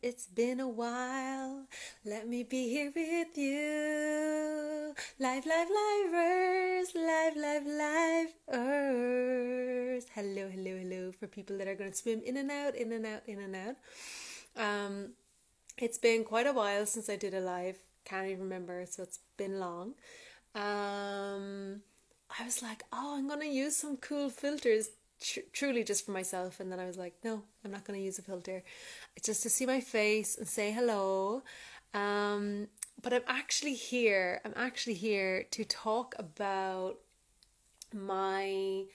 It's been a while. Let me be here with you. Live, live, livers. Live, live, livers. Hello, hello, hello. For people that are going to swim in and out, in and out, in and out. It's been quite a while since I did a live. Can't even remember, so it's been long. I was like, oh, I'm going to use some cool filters truly just for myself. And then I was like, no, I'm not going to use a filter. It's just to see my face and say hello. But I'm actually here. I'm actually here to talk about my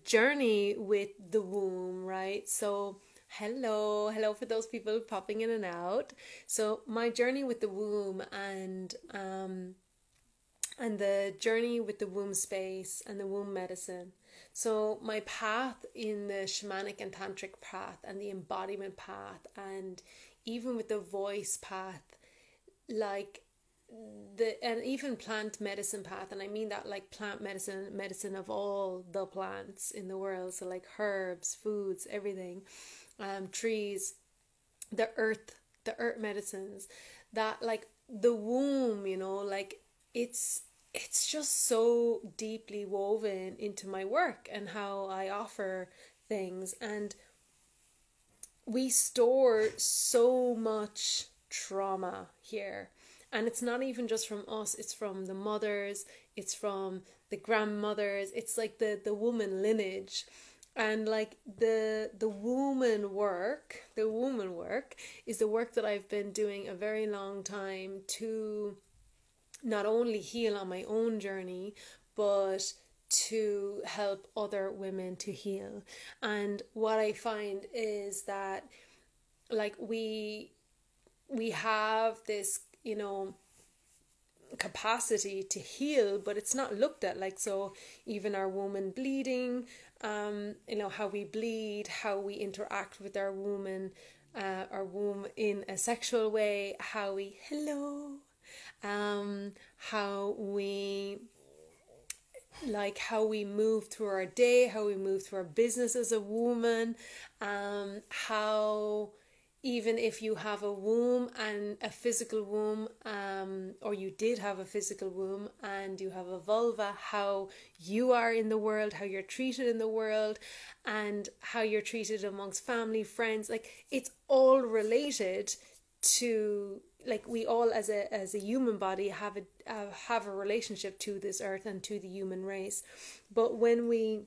journey with the womb, right? So hello for those people popping in and out. So my journey with the womb and the journey with the womb space and the womb medicine. So my path in the shamanic and tantric path and the embodiment path and even with the voice path, like and even plant medicine path, and I mean that like plant medicine of all the plants in the world, so like herbs, foods, everything, trees, the earth medicines, that like the womb, like it's just so deeply woven into my work and how I offer things. And we store so much trauma here. And it's not even just from us, it's from the mothers, it's from the grandmothers, it's like the woman lineage. And like the woman work is the work that I've been doing a very long time to not only heal on my own journey, but to help other women to heal. And what I find is that like we have this, capacity to heal, but it's not looked at. Like, so even our woman bleeding, how we bleed, how we interact with our womb in a sexual way, how we how we move through our day, how we move through our business as a woman, how even if you have a womb and a physical womb, or you did have a physical womb and you have a vulva, how you are in the world, how you're treated in the world, and how you're treated amongst family, friends, like it's all related to, like, we all as a human body have a relationship to this earth and to the human race. But when we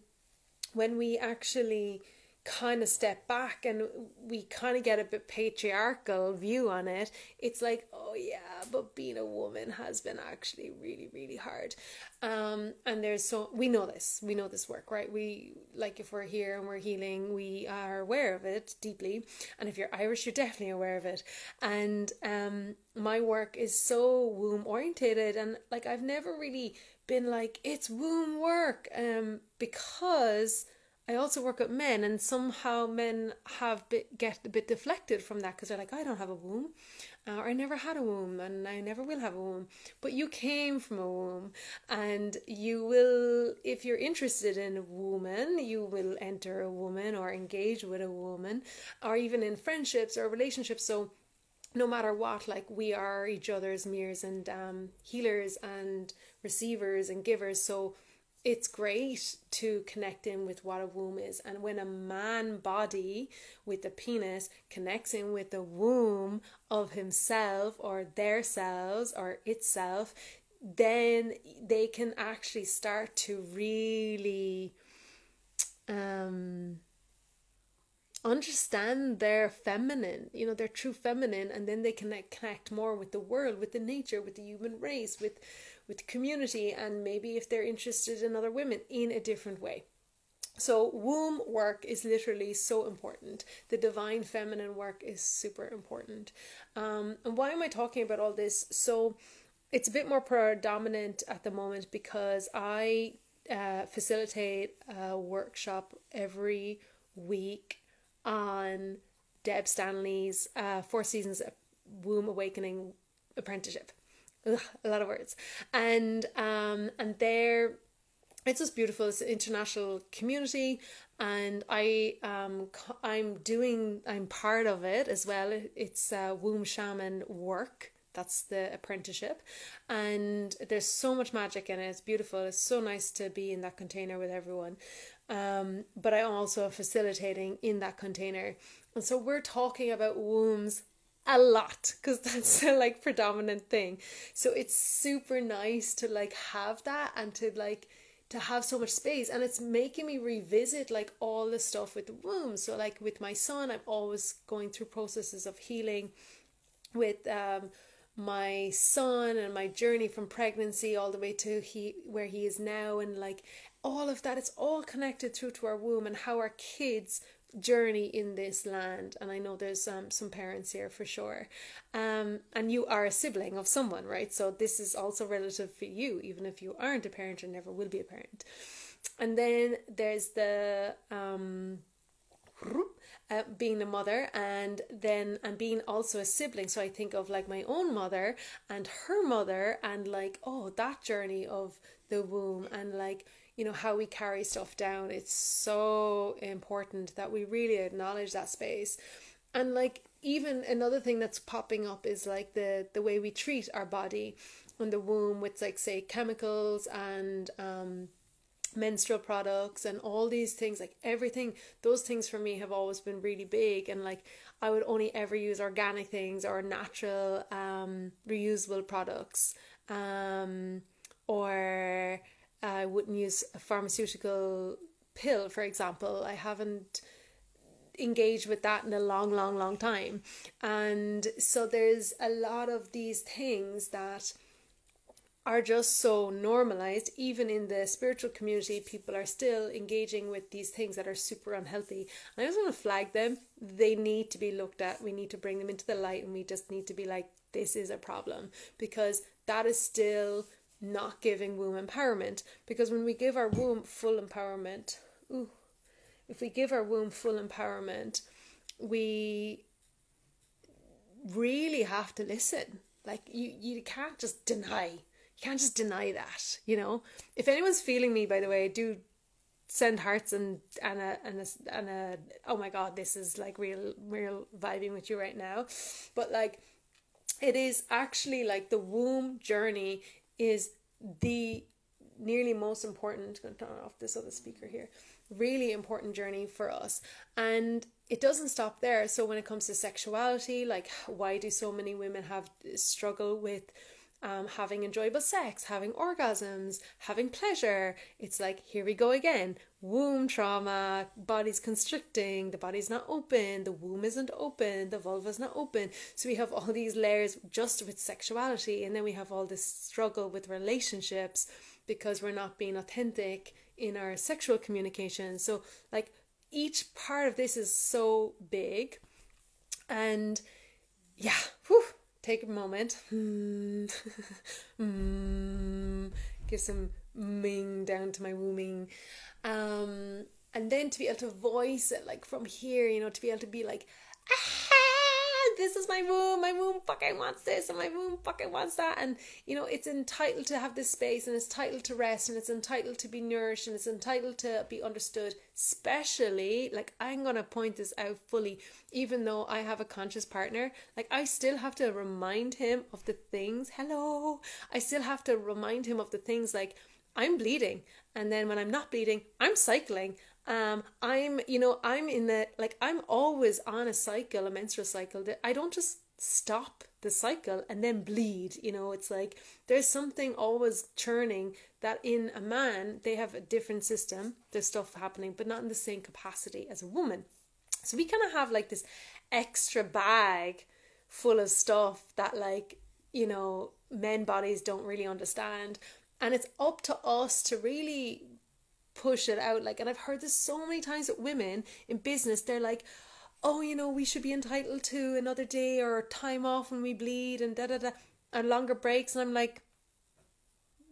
actually kind of step back and we kind of get a bit patriarchal view on it, it's like, oh yeah, but being a woman has been actually really, really hard. And we know this work, right? We, like, if we're here and we're healing, we are aware of it deeply. And if you're Irish, you're definitely aware of it. And my work is so womb orientated, and like I've never really been like, it's womb work, because I also work with men, and somehow men get a bit deflected from that because they're like, I don't have a womb, or I never had a womb, and I never will have a womb. But you came from a womb, and you will, if you're interested in a woman, you will enter a woman or engage with a woman, or even in friendships or relationships. So no matter what, like, we are each other's mirrors and healers and receivers and givers. So it's great to connect in with what a womb is. And when a man body with a penis connects in with the womb of himself or their selves or itself, then they can actually start to really understand their feminine, their true feminine, and then they can connect more with the world, with the nature, with the human race, with community, and maybe if they're interested in other women in a different way. So womb work is literally so important. The divine feminine work is super important. And why am I talking about all this? So it's a bit more predominant at the moment because I facilitate a workshop every week on Deb Stanley's 4 Seasons Womb Awakening Apprenticeship. Ugh, a lot of words. And there it's just beautiful. It's an international community, and I'm part of it as well. It's womb shaman work. That's the apprenticeship, and there's so much magic in it. It's beautiful. It's so nice to be in that container with everyone. But I'm also facilitating in that container, and so we're talking about wombs a lot because that's the like predominant thing. So it's super nice to like have that, and to have so much space, and it's making me revisit like all the stuff with the womb. So like with my son, I'm always going through processes of healing with my son and my journey from pregnancy all the way to where he is now, and like all of that, it's all connected through to our womb and how our kids journey in this land. And I know there's some parents here for sure, and you are a sibling of someone, right? So this is also relative for you, even if you aren't a parent or never will be a parent. And then there's the being a mother, and being also a sibling. So I think of like my own mother and her mother, and like, oh, that journey of the womb, and like, you know, how we carry stuff down. It's so important that we really acknowledge that space. And like, even another thing that's popping up is like the way we treat our body in the womb with like, say, chemicals and menstrual products and all these things, like everything. Those things for me have always been really big, and like I would only ever use organic things or natural reusable products, or I wouldn't use a pharmaceutical pill, for example. I haven't engaged with that in a long time. And so there's a lot of these things that are just so normalized. Even in the spiritual community, people are still engaging with these things that are super unhealthy. And I just want to flag them. They need to be looked at. We need to bring them into the light, and we just need to be like, this is a problem, because that is still not giving womb empowerment. Because when we give our womb full empowerment, if we give our womb full empowerment, we really have to listen. Like you can't just deny. You can't just deny that, you know. If anyone's feeling me, by the way, do send hearts and a oh my god, this is like real vibing with you right now. But like, it is actually like the womb journey is the nearly most important, I'm going to turn off this other speaker here, really important journey for us. And it doesn't stop there. So when it comes to sexuality, like, why do so many women struggle with having enjoyable sex, having orgasms, having pleasure? It's like, here we go again. Womb trauma, body's constricting, the body's not open, the womb isn't open, the vulva's not open. So we have all these layers just with sexuality, and then we have all this struggle with relationships because we're not being authentic in our sexual communication. So like, each part of this is so big. And yeah, take a moment. Give some ming down to my wombing. And then to be able to voice it like from here, you know, to be able to be like, this is my womb fucking wants this, and my womb fucking wants that. And, you know, it's entitled to have this space, and it's entitled to rest, and it's entitled to be nourished, and it's entitled to be understood. Especially, like, I'm going to point this out fully, even though I have a conscious partner, like, I still have to remind him of the things, I still have to remind him of the things, like, I'm bleeding, and then when I'm not bleeding, I'm cycling. I'm in the, like, I'm always on a cycle, a menstrual cycle. I don't just stop the cycle and then bleed, you know. It's like, there's something always churning that in a man, they have a different system. There's stuff happening, but not in the same capacity as a woman. So we kind of have like this extra bag full of stuff that, like, you know, men bodies don't really understand. And it's up to us to really push it out. Like, and I've heard this so many times with women in business. They're like, oh, you know, we should be entitled to another day or time off when we bleed and and longer breaks. And I'm like,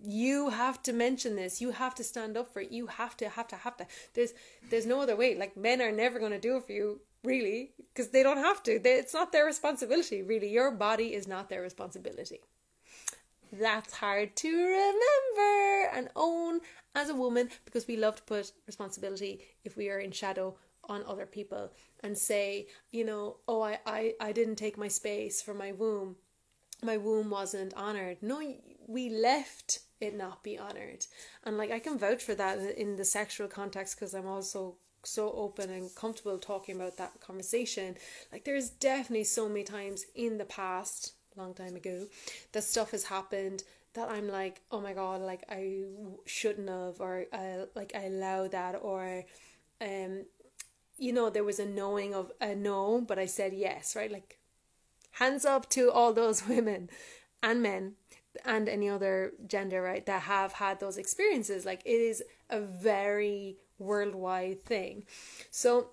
you have to mention this. You have to stand up for it. You have to. There's no other way. Like, men are never going to do it for you, really, because they don't have to. It's not their responsibility, really. Your body is not their responsibility. that's hard to remember and own as a woman, because we love to put responsibility, if we are in shadow, on other people and say, oh, I didn't take my space for my womb. My womb wasn't honored. No, we left it not be honored. And like, I can vouch for that in the sexual context, because I'm also so open and comfortable talking about that conversation. Like, there's definitely so many times in the past, long time ago, that stuff has happened that I'm like, oh my God, like I shouldn't have, or I allow that, or there was a knowing of a no, but I said yes, right? Like, hands up to all those women and men and any other gender, right, that have had those experiences. Like, it is a very worldwide thing. So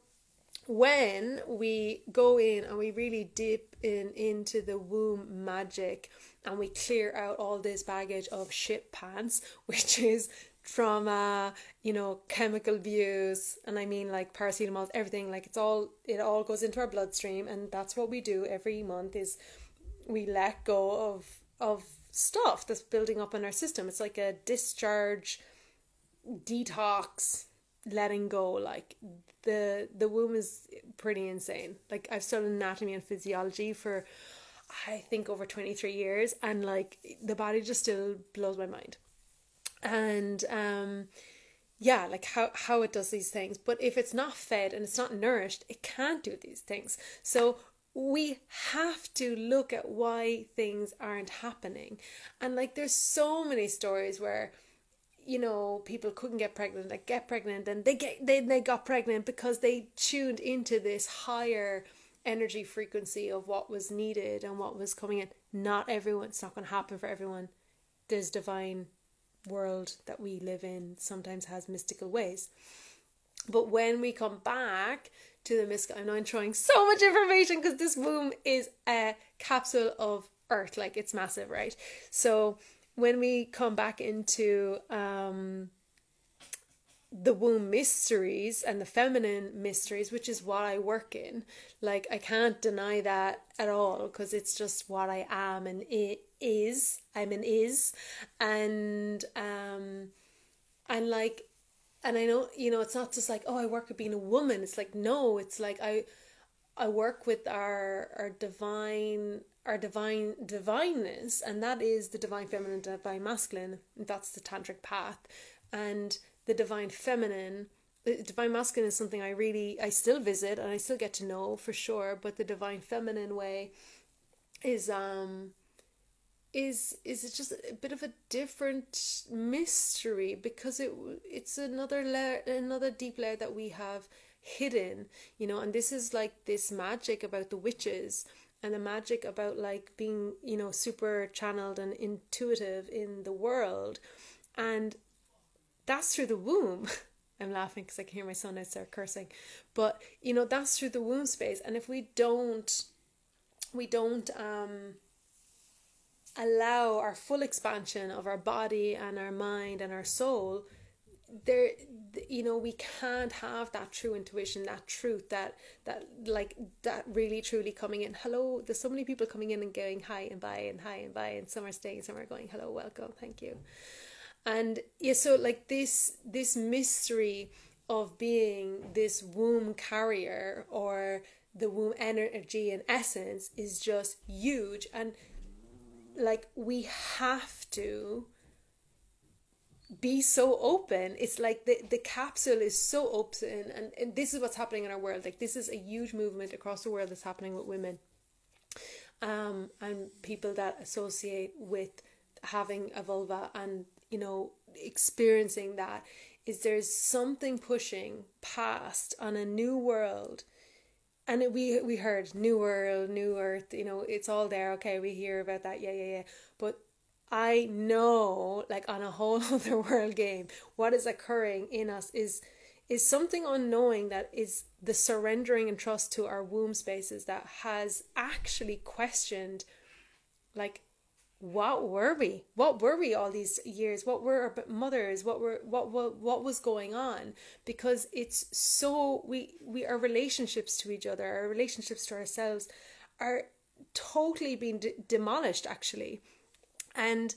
when we go in and we really dip into the womb magic, and we clear out all this baggage of shit pants, which is trauma, chemical abuse, and I mean like paracetamol, everything, like it all goes into our bloodstream, and that's what we do every month, is we let go of stuff that's building up in our system. It's like a discharge, detox, letting go. Like, the womb is pretty insane. Like, I've studied anatomy and physiology for I think over 23 years, and like, the body just still blows my mind. And like how it does these things. But if it's not fed and it's not nourished, it can't do these things. So we have to look at why things aren't happening. And like, there's so many stories where people couldn't get pregnant, like get pregnant, and they got pregnant because they tuned into this higher energy frequency of what was needed and what was coming in. Not everyone, it's not going to happen for everyone. This divine world that we live in sometimes has mystical ways. But when we come back to the mystical, I'm now throwing so much information because this womb is a capsule of earth, like it's massive, right? So when we come back into the womb mysteries and the feminine mysteries, which is what I work in, like, I can't deny that at all, because it's just what I am, and it is, I'm an is, and like, and I know, it's not just like, oh, I work with being a woman. It's like, no, it's like I work with our divineness, and that is the divine feminine, divine masculine. That's the tantric path. And the divine feminine, the divine masculine is something I still visit and I still get to know for sure, but the divine feminine way is just a bit of a different mystery, because it's another layer, another deep layer that we have hidden, and this is like this magic about the witches, and the magic about like being, super channeled and intuitive in the world, and that's through the womb. I'm laughing because I can hear my son outside cursing, but that's through the womb space. And if we don't allow our full expansion of our body and our mind and our soul, we can't have that true intuition, that truth, that really truly coming in. Hello, there's so many people coming in and going hi and bye and hi and bye, and some are staying, some are going hello, welcome, thank you. And so like this mystery of being this womb carrier, or the womb energy and essence, is just huge. And like, we have to be so open. It's like the capsule is so open, and this is what's happening in our world. Like, this is a huge movement across the world that's happening with women, and people that associate with having a vulva, and experiencing that, is there's something pushing past on a new world. And we heard new world, new earth, it's all there. Okay, we hear about that. Yeah. But I know, like, on a whole other world game, what is occurring in us is something unknowing, that is the surrendering and trust to our womb spaces, that has actually questioned, like, what were we all these years? What were our mothers? What was going on? Because it's so, our relationships to each other, our relationships to ourselves, are totally being demolished, actually. And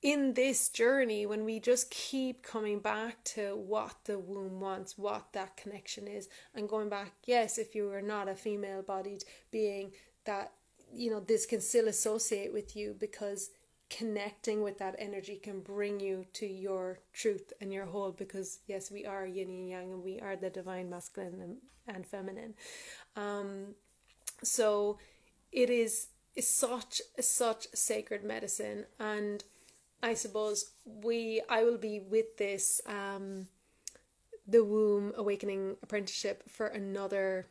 in this journey, when we just keep coming back to what the womb wants, what that connection is, and going back, yes, if you are not a female bodied being, that, you know, this can still associate with you, because connecting with that energy can bring you to your truth and your whole, because yes, we are yin and yang, and we are the divine masculine and feminine. So it is such sacred medicine. And I suppose I will be with this the Womb Awakening Apprenticeship for another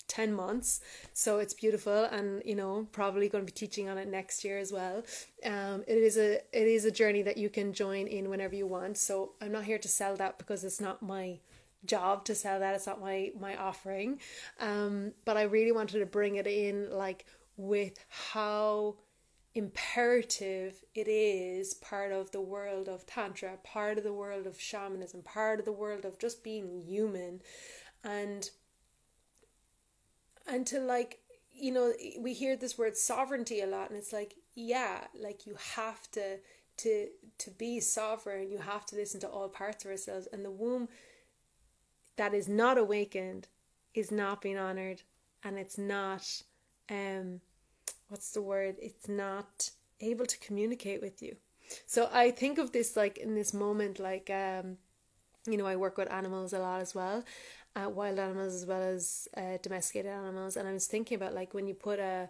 10 months, so it's beautiful, and you know, probably going to be teaching on it next year as well. It is a journey that you can join in whenever you want, so I'm not here to sell that, because it's not my job to sell that, it's not my offering, but I really wanted to bring it in, like, with how imperative it is, part of the world of Tantra, part of the world of shamanism, part of the world of just being human, and to, like, you know, we hear this word sovereignty a lot, and it's like, yeah, like, you have to be sovereign, you have to listen to all parts of ourselves, and the womb that is not awakened is not being honored, and it's not what's the word, it's not able to communicate with you. So I think of this, like, in this moment, like, you know, I work with animals a lot as well, wild animals as well as domesticated animals, and I was thinking about, like, when you put a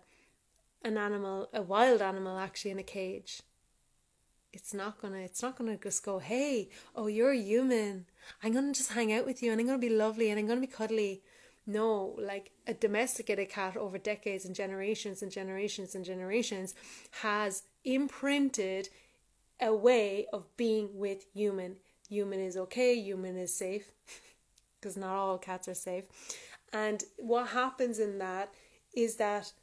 wild animal actually in a cage, it's not gonna just go, hey, oh, you're human, I'm gonna just hang out with you, and I'm gonna be lovely, and I'm gonna be cuddly. No, like, a domesticated cat over decades and generations and generations and generations has imprinted a way of being with human. Human is okay, human is safe, because not all cats are safe. And what happens in that is that,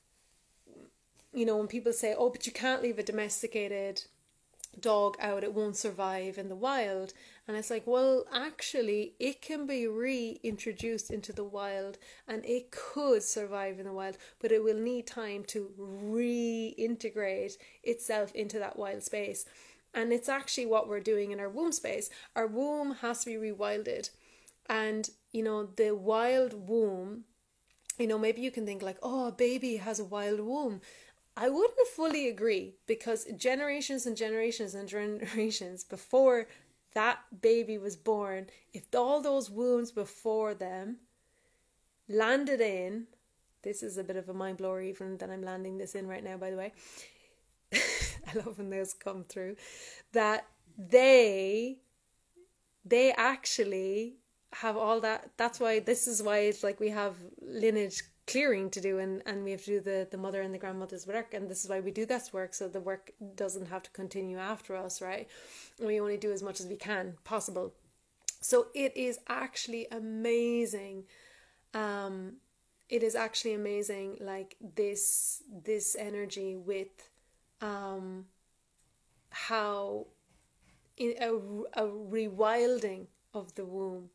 you know, when people say, oh, but you can't leave a domesticated dog out, it won't survive in the wild, and it's like, well, actually, it can be reintroduced into the wild, and it could survive in the wild, but it will need time to reintegrate itself into that wild space. And it's actually what we're doing in our womb space. Our womb has to be rewilded, and, you know, the wild womb, you know, maybe you can think like, oh, a baby has a wild womb. I wouldn't fully agree, because generations and generations and generations before that baby was born, if all those wombs before them landed in, this is a bit of a mind blower even that I'm landing this in right now, by the way. I love when those come through, that they actually have all that. That's why, this is why it's like we have lineage clearing to do, and we have to do the mother and the grandmother's work, and this is why we do this work, so the work doesn't have to continue after us, right? We only do as much as we can possible. So it is actually amazing. It is actually amazing, like, this energy with how in a rewilding of the womb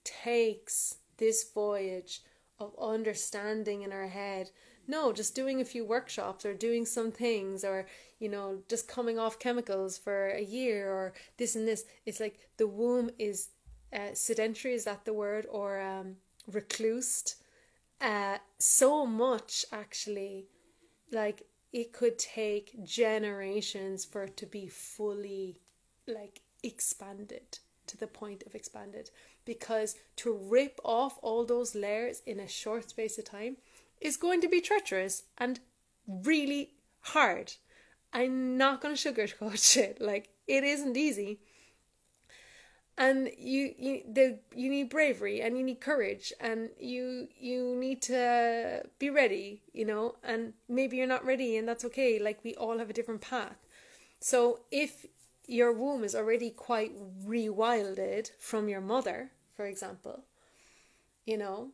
takes this voyage of understanding in our head. No, just doing a few workshops, or doing some things, or, you know, just coming off chemicals for a year, or this and this. It's like the womb is sedentary, is that the word, or reclused so much, actually. Like, it could take generations for it to be fully, like, expanded to the point of expanded, because to rip off all those layers in a short space of time is going to be treacherous and really hard. I'm not going to sugarcoat it. Like, it isn't easy, and you need bravery, and you need courage, and you need to be ready, you know. And maybe you're not ready, and that's okay. Like, we all have a different path. So if your womb is already quite rewilded from your mother, for example, you know,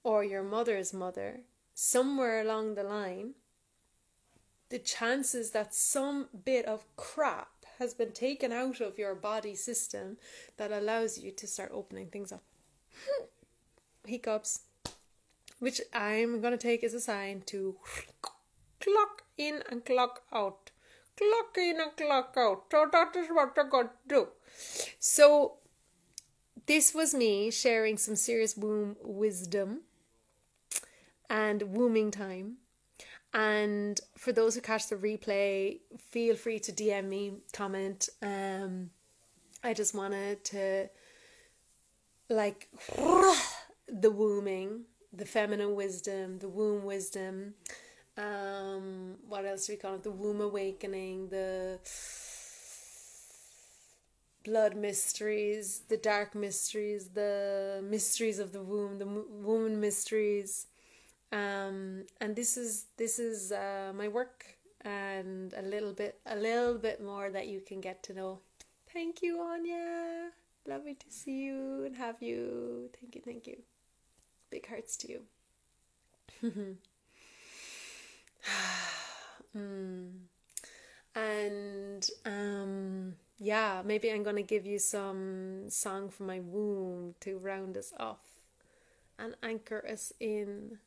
or your mother's mother, somewhere along the line, the chances that some bit of crap has been taken out of your body system that allows you to start opening things up. Hiccups, which I'm going to take as a sign to clock in and clock out. clock in and clock out. So that is what I got to do. So this was me sharing some serious womb wisdom and wombing time. And for those who catch the replay, feel free to DM me, comment. I just wanted to, like, the wombing, the feminine wisdom, the womb wisdom. What else do we call it? The womb awakening, the blood mysteries, the dark mysteries, the mysteries of the womb, the woman mysteries. And this is my work, and a little bit more that you can get to know. Thank you, Anya. Lovely to see you and have you. Thank you. Big hearts to you. And yeah, maybe I'm gonna give you some song from my womb to round us off and anchor us in.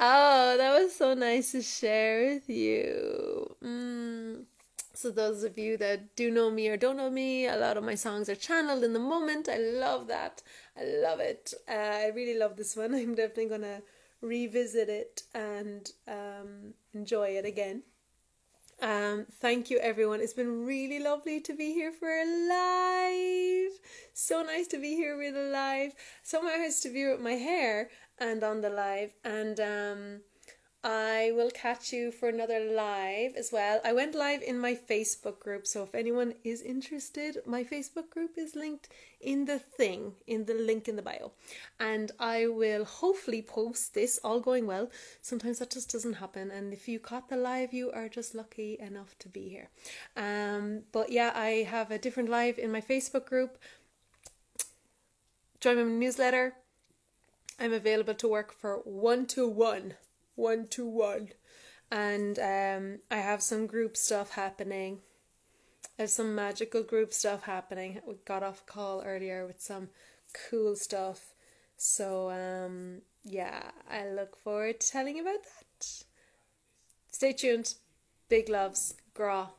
Oh, that was so nice to share with you. So those of you that do know me or don't know me, a lot of my songs are channeled in the moment. I love that. I love it. I really love this one. I'm definitely going to revisit it and enjoy it again. Thank you, everyone. It's been really lovely to be here for a live. So nice to be here with a live. So nice to be with my hair and on the live. And I will catch you for another live as well. I went live in my Facebook group, so if anyone is interested, my Facebook group is linked in the link in the bio. And I will hopefully post this, all going well. Sometimes that just doesn't happen, and if you caught the live, you are just lucky enough to be here. But yeah, I have a different live in my Facebook group. Join my newsletter. I'm available to work for one-to-one, and I have some group stuff happening. I have some magical group stuff happening. We got off a call earlier with some cool stuff, so yeah, I look forward to telling you about that. Stay tuned. Big loves. Gra.